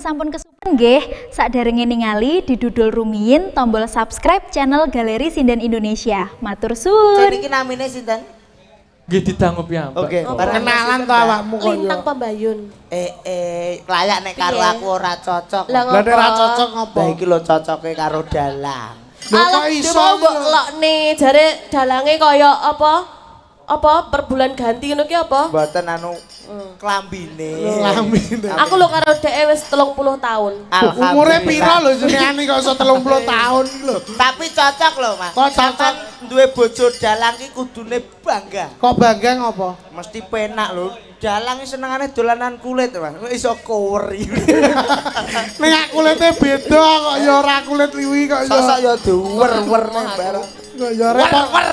Sampun kesupen nggih, sakderenge ningali didudul rumiyin tombol subscribe channel Galeri Sinden Indonesia. Matur suwun. Jadi iki namine sinten? Nggih didangup ya, Mbak. Oke, kenalan to awakmu kok yo. Lintang Pambayun. Layak nek karo Piye? aku ora cocok. Lah Lah nek ora cocok ngopo? Lah iki lho cocoke karo dalang. Lho kok Alah, iso dia mau mbok lho? ngelokne jare dalange kaya apa? Apa per bulan ganti ngono ki apa? Mboten anu klambine. Lamine. Aku lho karo dhek wis 30 tahun. Umure piro lho jenengane kok iso 30 tahun iki lho. Tapi cocok lho, Mas. Kok cocok? Sampeyan duwe bojo dalang ki kudune bangga. Kok bangga ngopo? Mesti penak lho. Dalang iki senengane dolanan kulit, Mas. Iso koweri. Ning kulite beda kok ya ora kulit liwi kok ya. Sosok ya duwer-wer ning bareng. Kok ya repot. Wer.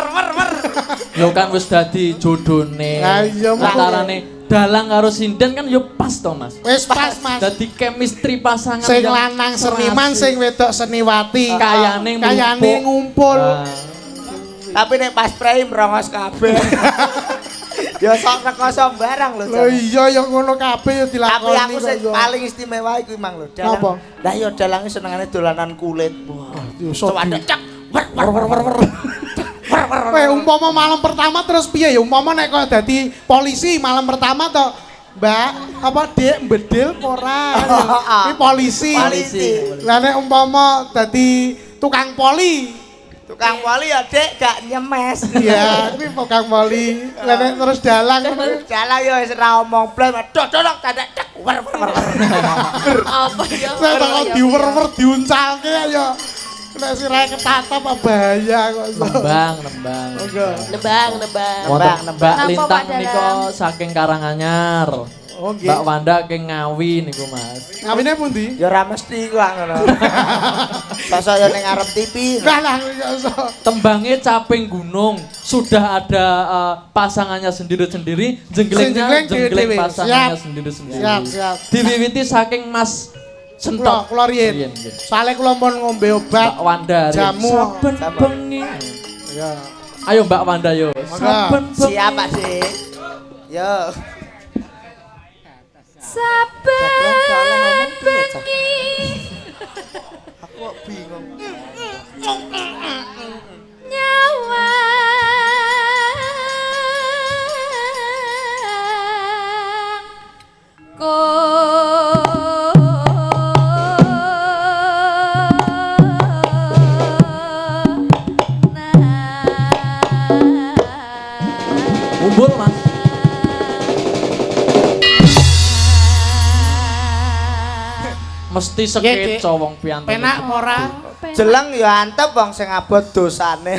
Yo kan wis dadi jodone. Lah iya, Mas. Antarane dalang karo sinden kan yo pas to, Mas. Wis pas Mas. Dadi chemistry pasangan Sing yang lanang seniman, serasi. sing wedok seniwati. Kayane ngumpul. Ah, Tapi nek pas prei merongos kabeh. Ya sok rekoso barang lho. Lho iya ya ngono kabeh ya Tapi dilakoni aku kok sing ya. paling istimewa iku Mang lho. Napa? Lah ya dalange senengane dolanan kulit. Wah, Yo sok coba di- cek. Wer. Kowe umpama malam pertama terus piye ya umpama nek kok dadi polisi malam pertama to Mbak apa Dek bedil ora ini polisi. Polisi. Lah nek umpama dadi tukang poli Tukang poli ya Dek gak nyemes. iya ini tukang poli. Lah nek terus dalang Dalang ya wis ora omong blas, dodok dadak cek. Wer. Apa ya? saya takut diwer-wer diuncalke ya nek sirahe ketatap apa bahaya kok. nembang. Nebang. Wonten nembang. Mbak Napa, Lintang Pak niku saking Karanganyar. Oh nggih. Mbak Wanda ke Ngawi niku, Mas. Ngawine pundi? Ya ora mesti ku ngono. Sosok ya ning ngarep TV. Lah ya iso. Tembangnya Caping Gunung sudah ada pasangannya sendiri-sendiri, jengglengnya Jenggleng jenggleng dewe-dewe. pasangannya Siap. sendiri-sendiri. Siap. Diwiwiti saking Mas Sentot. Kula riyen. Riyen, nggih. Soale kula pun ngombe obat. Mbak Wanda riyen. Jamu. Saben Saben. bengi. Ya. Ayo Mbak Wanda yo. Mangga. Saben bengi. Siap Pak Dik. Yo. Saben bengi Aku kok bingung. nyawa Umbul Mas. Mesti Nggih, Dik. sekeco wong piantun. Penak ora? Jeleng ya antep wong sing abot dosane.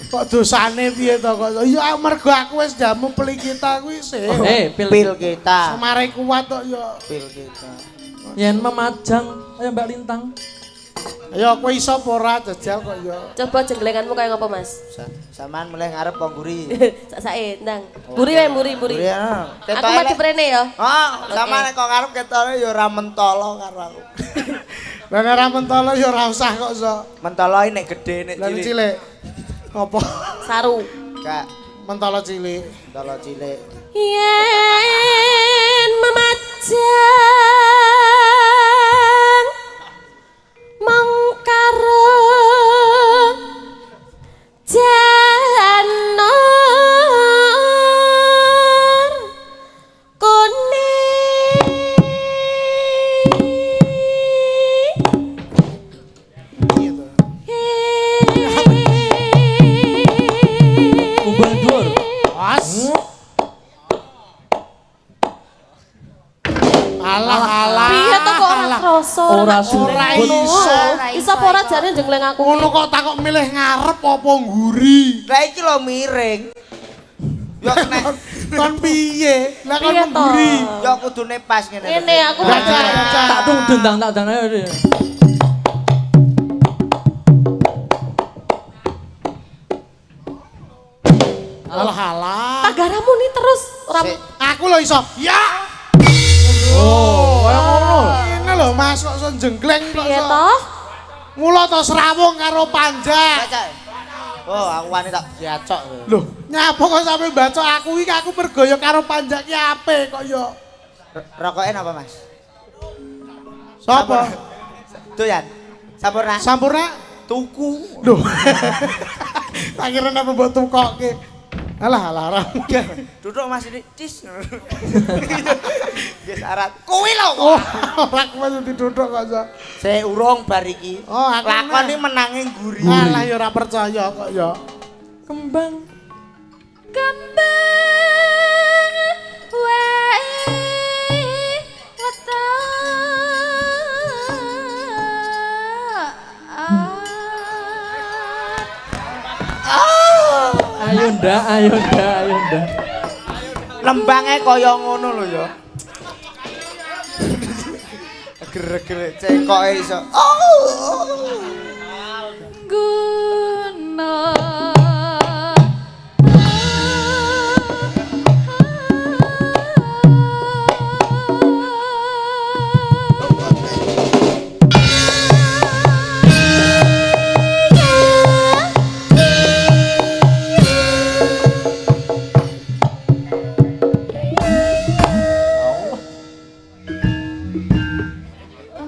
Kok dosane piye to kok? Ya mergo aku wis jamu peli kita kuwi sih. Pil. Pil kita. Semare kuat kok ya. Pil kita. Yen memajang, ayo Mbak Lintang. Ya kowe iso apa ora jajal kok ya. Coba jenglenganmu kaya ngapa, Mas? Samaan mulai ngarep kok guri. Sak-sake, ndang. Buri wae, buri. Guri ya. Aku mati prene ya. Oh, sama nek kok ngarep ketone ya ora mentolo karo aku. Lah nek ora mentolo ya ora usah kok iso. Mentolo nek gedhe nek Lah nek cilik. cilik. Apa? Saru. Kak, Mentolo cilik. mentolo cilik. Yen memajang mengkaro janur kuning Gitu. Umbul dhuwur. As. Alah. Piye to kok ora krasa? Ora Ora sumbul. iso. Iso apa ora jane jengleng aku? Ngono kok takok milih ngarep apa nguri? Lah iki lho miring. Ya nek Kon piye? Lah kon Piye to? nguri. ya kudune pas ngene. Ngene aku Baca, baca. baca. Tak dendang tak dan ayo. Alah. Pagaramu nih terus ora Sik. Aku lho iso. Ya. Oh, kaya ngono. Ini lho Mas kok iso jenggleng kok piye iso. to? Mula to serawung karo panjang. Baca. Oh, aku wani tak diacok. Loh, nyapa kok sampe baca aku iki aku mergo ya karo panjang ki ape kok ya. Rokoke napa, Mas? Sapa? Doyan. Sampurna. Sampurna Tuku. Duh. Tak kira apa mbok tukokke. Alah larang. Duduk Mas ini. Cis. Wis arat. Kuwi lho. Oh, ora kuwi diduduk kok, Cok. Saya urung bar iki. Oh, aku lakoni menange guri. Alah ya ora percaya kok ya. Kembang. Kembang wae Ayo ndak. Lembangnya kaya ngono lho ya. Gerak-gerak cekoke iso. guna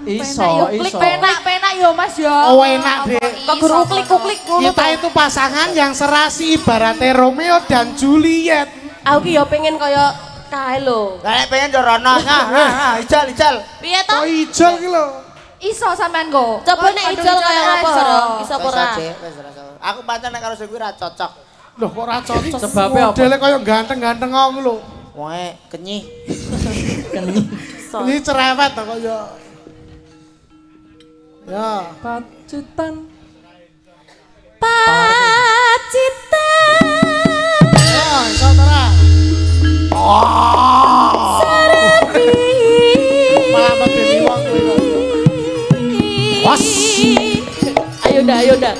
Iso. Penak yo Mas yo. Oh enak deh. Kok guru uklik-uklik ngono Kita itu pasangan yang serasi ibaratnya Romeo dan Juliet. Aku ki yo pengen kaya kae lho. Lah nek pengen yo rono. Nah, ijal. Piye to? Oh ijol ki lho. iso sampean go. Coba nek ijol kaya apa? Iso apa ora? Aku pancen nek karo sing kuwi ra cocok. Loh kok ora cocok. Sebabnya apa? Modele kaya ganteng-ganteng ngono lho. Wong kenyih. Ini cerewet to kok ya. Ya. Pacitan. Ya, iso ta ora? Malah medeni wong kuwi kok. Was. Ayo dah.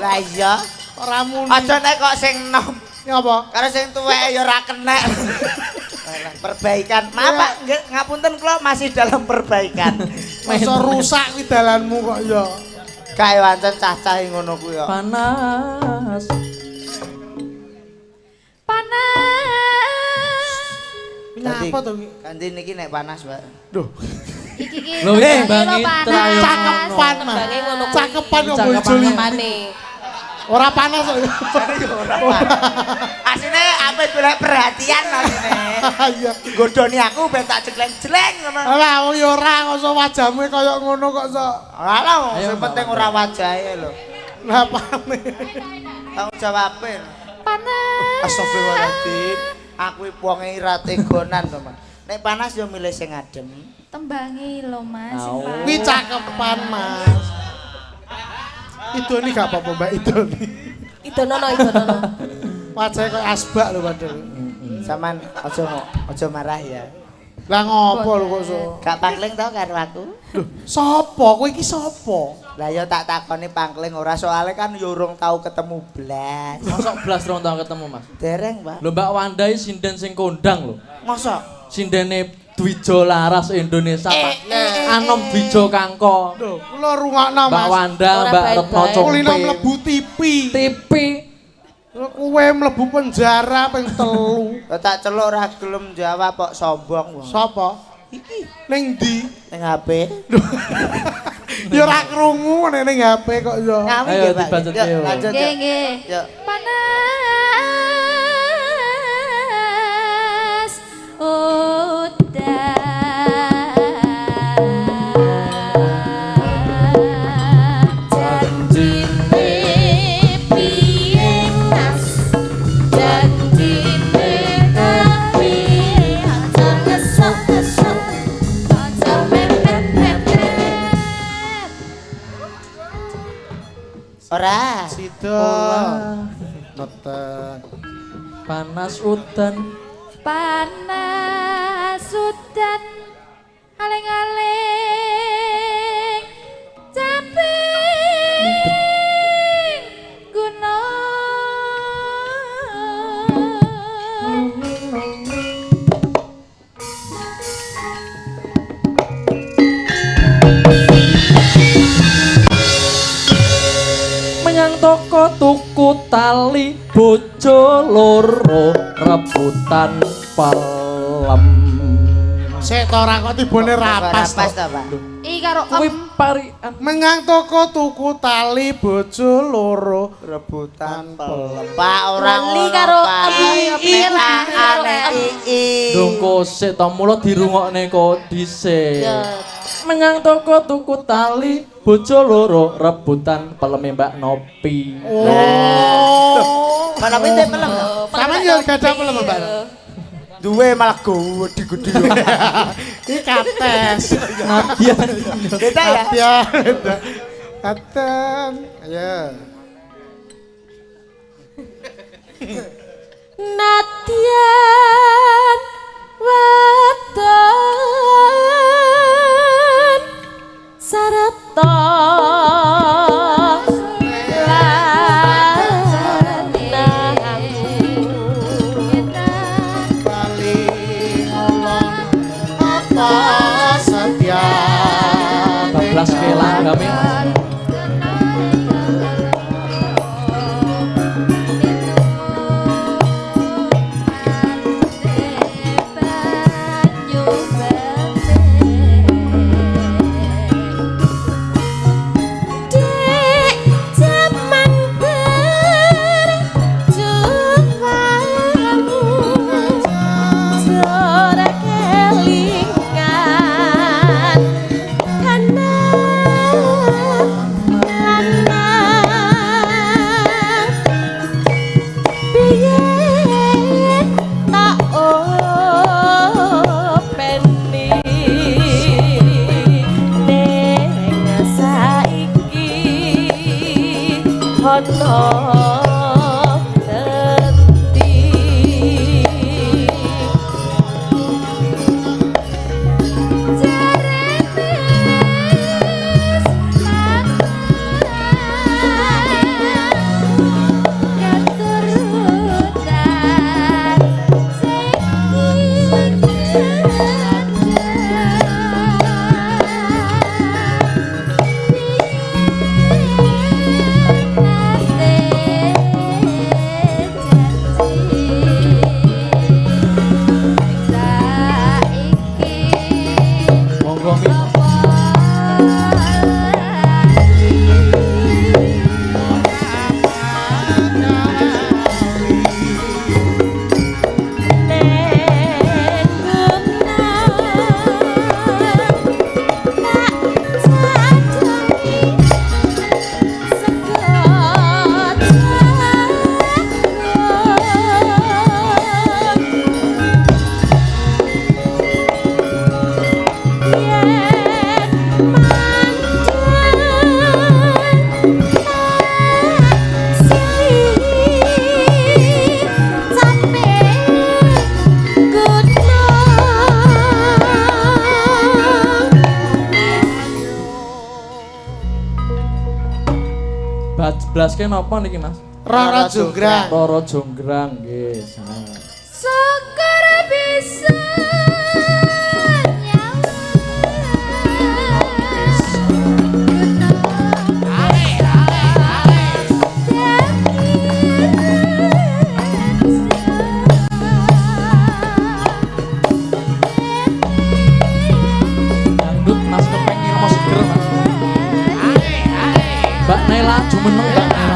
Lah iya. Ora muni. Aja nek kok sing enom. Ngapa? Karo sing tuwek ya ora kenek. Perbaikan. Maaf Pak, ngapunten kula masih dalam perbaikan. Masa rusak kuwi dalanmu kok ya. Kae wancen cah-cah ngono kuwi ya. Panas. Kenapa to ki? Ganti niki nek panas, Pak. Duh, Iki Lho, iki imbangi terakhir. cakepan mah. Tembange ngono kuwi. Cakepan kok Cakepan bojo li. Mane. Ora panas kok. Asine ape golek perhatian asine. Iya. Godoni aku ben tak jeleng-jeleng ngono. Lah wong ya ora kok wajahmu kaya ngono kok sok. Alah, Ayo, sing penting ora wajahe lho. Lah pame. Tanggung jawabe. panas. Astagfirullahaladzim. Aku iki wong ira tegonan to, Mas. Nek panas yo milih sing adem. Tembangi lho Mas. Au. Pak. Kuwi cakepan, Mas. Itu nih gak apa-apa, Mbak. Itu nih. Idonono. Wajahnya kayak asbak lho padahal. Saman aja marah ya. Lah ngopo lho kok so? Gak pangling tau karo aku. Loh, sapa? Kowe iki sapa? Lah ya tak takoni pangling ora soalnya kan yo urung tau ketemu blas. Mosok blas rong tahun ketemu, Mas. Dereng, Pak. Lho Mbak Wanda iki sinden sing kondang lho. Mosok Sindene Dwijo Laras Indonesia, Pak. Anom Dwijo Kangko. Loh, kula rungokno, Mas. Mbak Wanda, Ora Mbak baik-baik. Retno Kulino Compe. mlebu TV. TV. Kowe mlebu penjara ping 3. Lah tak celuk ora gelem jawab kok sombong wong. Sapa? Iki. Ning ndi? Ning HP. Ya ora krungu nek ning HP kok ya. Ngami Ayo, nggih, Pak. dibacut, Yuk, ayo. lanjut. Nggih Yuk. nggih. Yuk. Panas udan janjine piye Mas janjine piye aja ngesok-ngesok aja mepet-mepet. Ora. Sido. Neten. Panas udan. Panas udan aling-aling caping gunung tali bojo loro rebutan pelem. Sik to ora kok tibone rapas to. Pak. Iki karo Kuwi parian. Menyang toko tuku tali bojo loro rebutan pelem. Pak ora Lali karo piye lah aneh iki. Dongko sik to mula dirungokne kok dhisik. Ya. Menyang toko tuku tali bojo loro rebutan peleme Mbak Nopi. Oh. Mana pinte pelem. Sampeyan yo gadah pelem, Mbak. Duwe malah gede-gede. Iki kates. Nadia. Beda ya? Ya. Katen. Ayo. Nadyan wadon sarata Bali ngolong apa setia. Bablas ke langgame. Blaske napa niki Mas? Roro Jonggrang. Roro Jonggrang nggih. Sekar bisa Dangdut Mas kepeng irama seger Mas. Mbak Nela jumeneng Mbak Nela.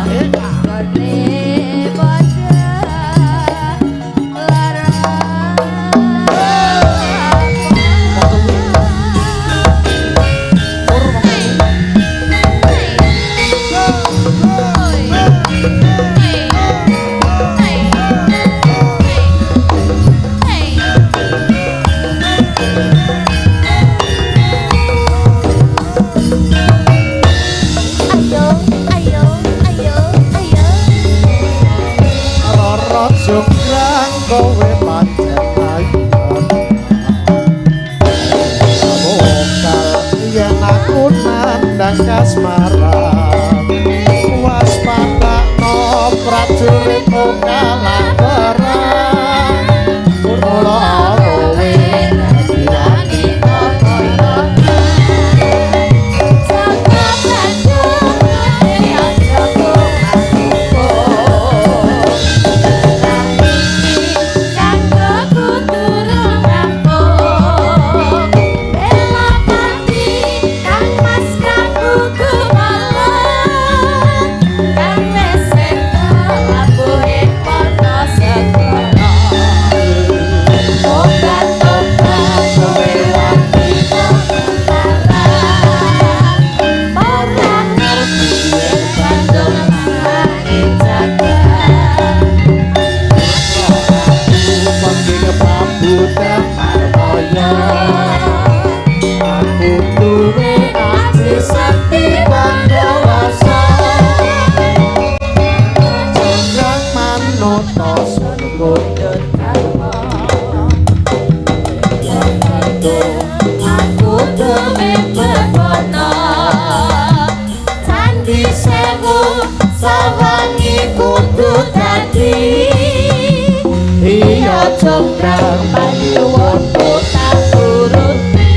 Jonggrang kowe pancen ayu. Vokal yen aku nandang kasmaran. Waspada no prajurit kalah perang. Mula kowe diani koyo Saka Bandung ya jago noto sundut Aku demen begono Candi sewu sawangi kudu dadi Iya jonggrang panyuwunku tak turuti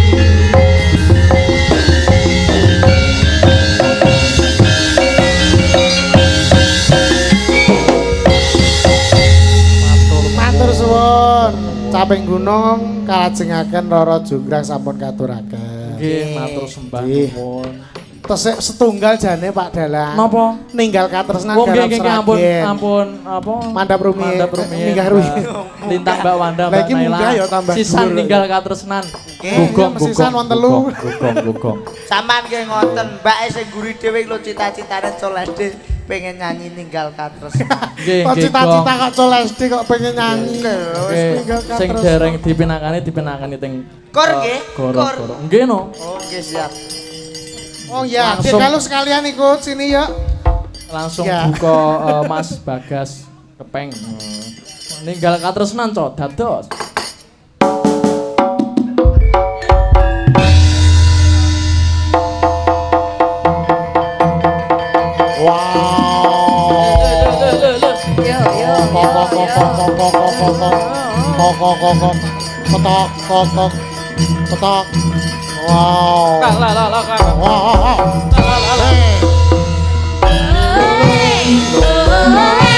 Matur suwun. Caping gunung kalajengaken Rara Jonggrang sampun katuraken. nggih matur sembah Nggih. nuwun. Tesih setunggal jane Pak Dalang. Napa? Ninggal katresnan Wong garap nggih ampun Sragen. ampun apa? Mandap rumiyin. Mandap rumiyin. Minggah rumiyin. Lintang Mbak Wanda Lah Mbak iki Naila. munggah ya tambah Sisan dhuwur. ninggal katresnan. Gugong sisan wong telu. Gugong. Sampeyan nggih ngoten, Mbak sing guri dhewe lho cita-citane Colesde pengen nyanyi ninggal katres. Nggih Kok nggih. cita-cita kok Colesdi kok pengen nyanyi. Nggih, Ninggal sing katres. dereng dipinakani teng Kor nggih, kor. Goro. Nggih no. Oh, nggih siap. Oh iya, Langsung. Dek, kalau sekalian ikut sini ya. Langsung Ya. buka Mas Bagas kepeng. Ninggal katresnan cok dados. Ketok. Wow. Wow. Hey,